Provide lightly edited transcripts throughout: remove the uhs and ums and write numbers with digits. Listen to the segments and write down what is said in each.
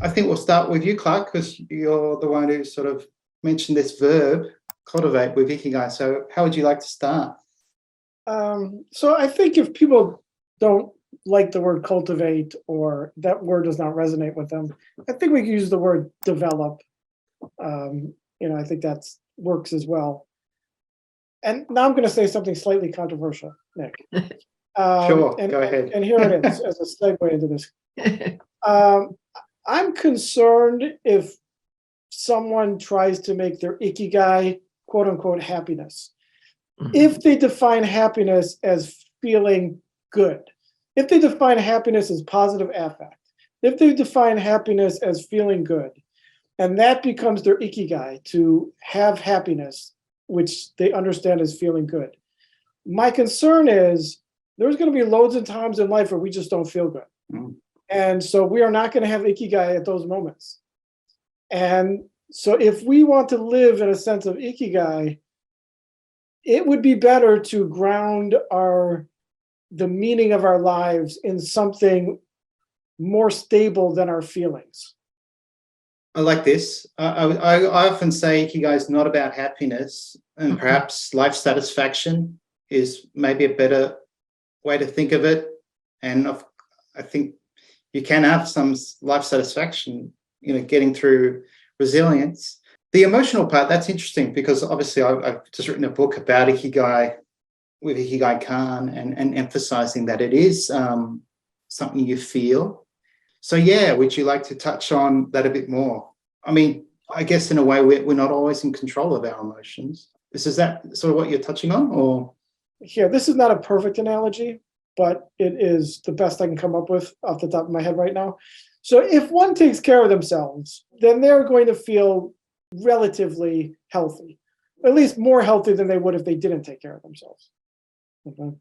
I think we'll start with you, Clark, because you're the one who sort of mentioned this verb, cultivate, with ikigai. So how would you like to start? So I think if people don't like the word cultivate, or that word does not resonate with them, I think we can use the word develop. I think that works as well. And now I'm going to say something slightly controversial, Nick. Sure, go ahead. And here it is as a segue into this. I'm concerned if someone tries to make their ikigai, quote unquote, happiness. Mm-hmm. If they define happiness as feeling good, if they define happiness as positive affect, if they define happiness as feeling good, and that becomes their ikigai, to have happiness, which they understand as feeling good. My concern is there's going to be loads of times in life where we just don't feel good. Mm. And so we are not going to have ikigai at those moments. And so if we want to live in a sense of ikigai, it would be better to ground the meaning of our lives in something more stable than our feelings. I like this. I often say ikigai is not about happiness, and perhaps life satisfaction is maybe a better way to think of it. And I think you can have some life satisfaction, getting through resilience. The emotional part, that's interesting, because obviously I've just written a book about ikigai with Ikigai Khan and emphasizing that it is something you feel. So yeah, would you like to touch on that a bit more? I mean, I guess in a way we're not always in control of our emotions. Is that sort of what you're touching on, or? Yeah, this is not a perfect analogy, but it is the best I can come up with off the top of my head right now. So if one takes care of themselves, then they're going to feel relatively healthy, at least more healthy than they would if they didn't take care of themselves. Okay.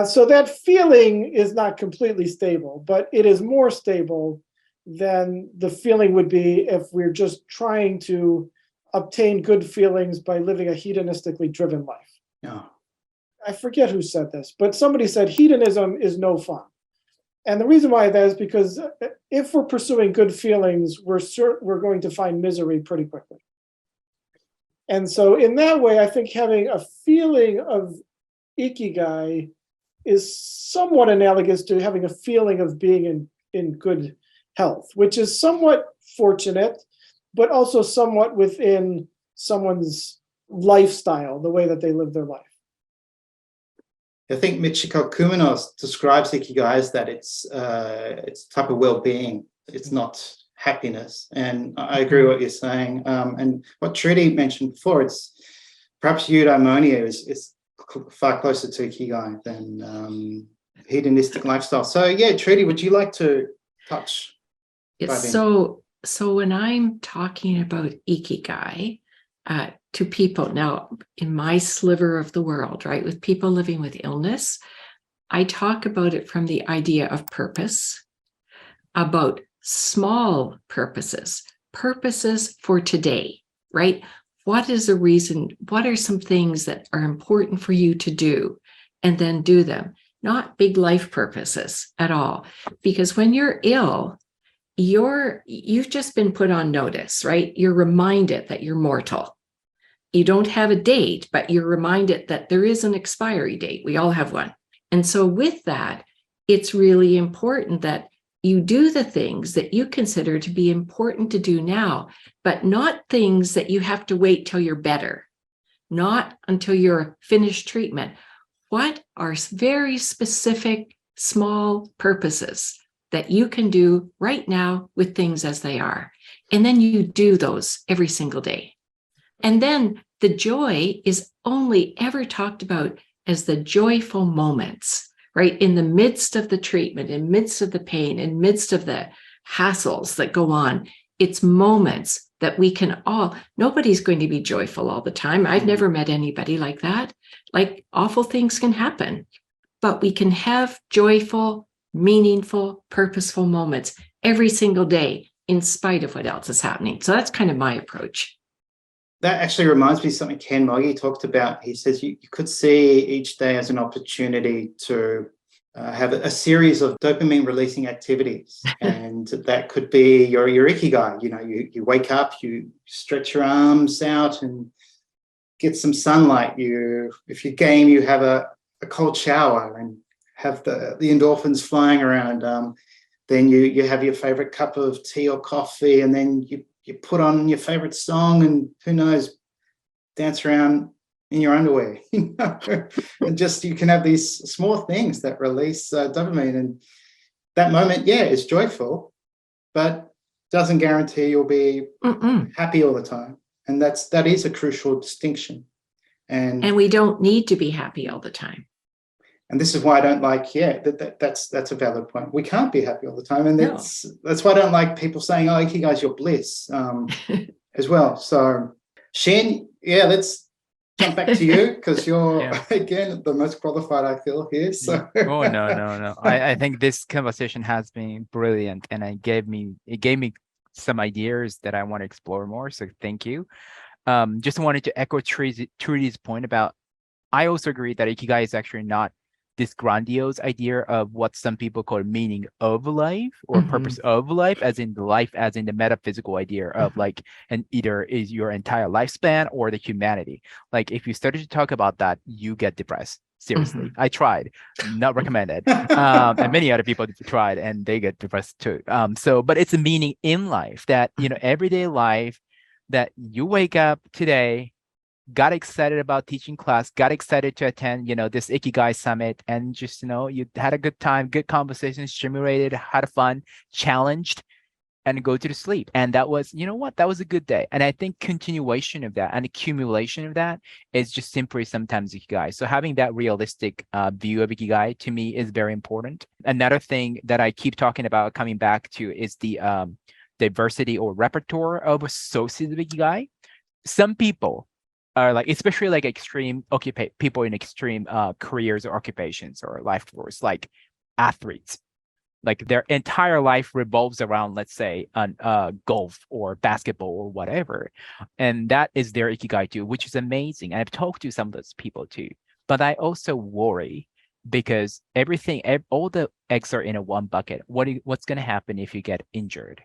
So that feeling is not completely stable, but it is more stable than the feeling would be if we're just trying to obtain good feelings by living a hedonistically driven life. Yeah. I forget who said this, but somebody said hedonism is no fun. And the reason why that is because if we're pursuing good feelings, we're going to find misery pretty quickly. And so in that way, I think having a feeling of ikigai is somewhat analogous to having a feeling of being in good health, which is somewhat fortunate, but also somewhat within someone's lifestyle, the way that they live their life. I think Michiko Kuminos describes ikigai as that it's a type of well-being. It's not happiness. And I agree with what you're saying. And what Trudy mentioned before, it's perhaps eudaimonia is far closer to ikigai than hedonistic lifestyle. So yeah, Trudy, would you like to touch? Yes. So when I'm talking about ikigai to people now in my sliver of the world, right, with people living with illness, I talk about it from the idea of purpose, about small purposes for today, right? What is the reason? What are some things that are important for you to do, and then do them? Not big life purposes at all. Because when you're ill, you've just been put on notice, right? You're reminded that you're mortal. You don't have a date, but you're reminded that there is an expiry date. We all have one. And so with that, it's really important that you do the things that you consider to be important to do now, but not things that you have to wait till you're better, not until you're finished treatment. What are very specific, small purposes that you can do right now with things as they are? And then you do those every single day. And then the joy is only ever talked about as the joyful moments, right? In the midst of the treatment, in midst of the pain, in midst of the hassles that go on, it's moments that we can all, nobody's going to be joyful all the time. I've never met anybody like that. Like, awful things can happen, but we can have joyful, meaningful, purposeful moments every single day in spite of what else is happening. So that's kind of my approach. That actually reminds me of something Ken Moggy talked about. He says you could see each day as an opportunity to have a series of dopamine releasing activities, and that could be your ikigai. You wake up, you stretch your arms out and get some sunlight. If you game, you have a cold shower and have the endorphins flying around. Then you have your favorite cup of tea or coffee, and then you put on your favorite song, and who knows, dance around in your underwear. And just you can have these small things that release dopamine, and that moment, is joyful, but doesn't guarantee you'll be happy all the time. And that is a crucial distinction. And we don't need to be happy all the time. And this is why I don't like, that's a valid point. We can't be happy all the time. And that's why I don't like people saying, oh, ikigai is your bliss as well. So Shane, let's jump back to you, because you're, again, the most qualified, I feel, here. So. Oh, no. I think this conversation has been brilliant, and it gave me some ideas that I want to explore more. So thank you. Just wanted to echo Trudy's point about, I also agree that ikigai is actually not this grandiose idea of what some people call meaning of life or purpose of life, as in the metaphysical idea of like, and either is your entire lifespan or the humanity. Like if you started to talk about that, you get depressed. Seriously, I tried, not recommended. And many other people tried and they get depressed too. But it's a meaning in life that, everyday life, that you wake up today, got excited about teaching class, got excited to attend, this Ikigai summit, and just, you had a good time, good conversation, stimulated, had fun, challenged, and go to sleep. And that was, that was a good day. And I think continuation of that and accumulation of that is just simply sometimes Ikigai. So having that realistic view of Ikigai to me is very important. Another thing that I keep talking about, coming back to, is the diversity or repertoire of sources of Ikigai. Some people are like, especially like extreme people in extreme careers or occupations or life force, like athletes, like their entire life revolves around, let's say, on golf or basketball or whatever, and that is their ikigai too, which is amazing. And I've talked to some of those people too, but I also worry because all the eggs are in a one bucket. What's going to happen if you get injured?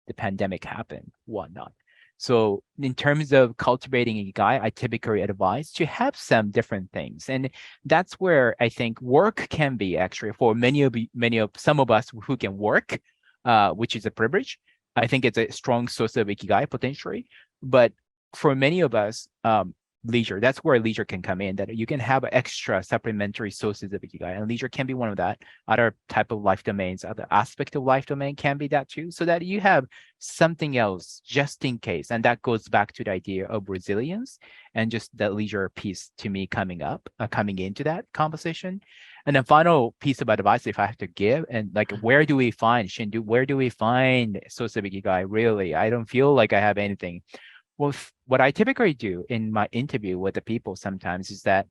The pandemic happened, whatnot. So in terms of cultivating ikigai, I typically advise to have some different things. And that's where I think work can be, actually, for some of us who can work, which is a privilege. I think it's a strong source of ikigai potentially. But for many of us, leisure, that's where leisure can come in, that you can have extra supplementary sources of ikigai, and leisure can be one of that. Other type of life domains, other aspect of life domain can be that too, so that you have something else just in case. And that goes back to the idea of resilience and just that leisure piece to me coming into that conversation. And then final piece of advice, if I have to give, and like, where do we find Shindu? Where do we find source of ikigai? Really, I don't feel like I have anything. Well, what I typically do in my interview with the people sometimes is that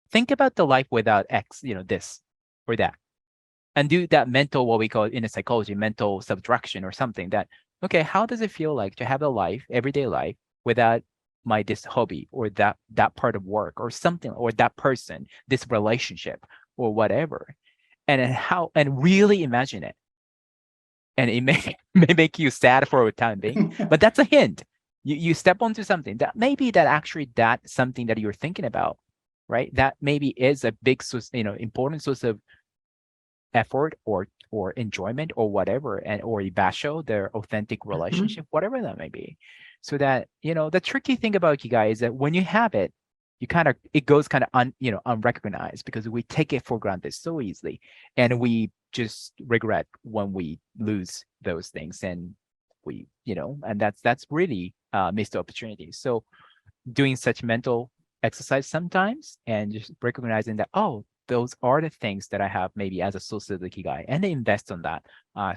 think about the life without X, this or that, and do that mental, what we call in psychology, mental subtraction or something. That, okay, how does it feel like to have a life, everyday life, without this hobby or that part of work or something, or that person, this relationship or whatever, and really imagine it. And it may make you sad for a time being, but that's a hint. You step onto something that maybe that's something that you're thinking about, right? That maybe is a big source, important source of effort or enjoyment or whatever, or ibasho, their authentic relationship, whatever that may be. So that, the tricky thing about ikigai is that when you have it, it goes unrecognized, because we take it for granted so easily, and we just regret when we lose those things, and and that's really missed opportunity. So doing such mental exercise sometimes, and just recognizing that, oh, those are the things that I have maybe as a source of the ikigai, and invest on that.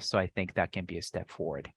So I think that can be a step forward.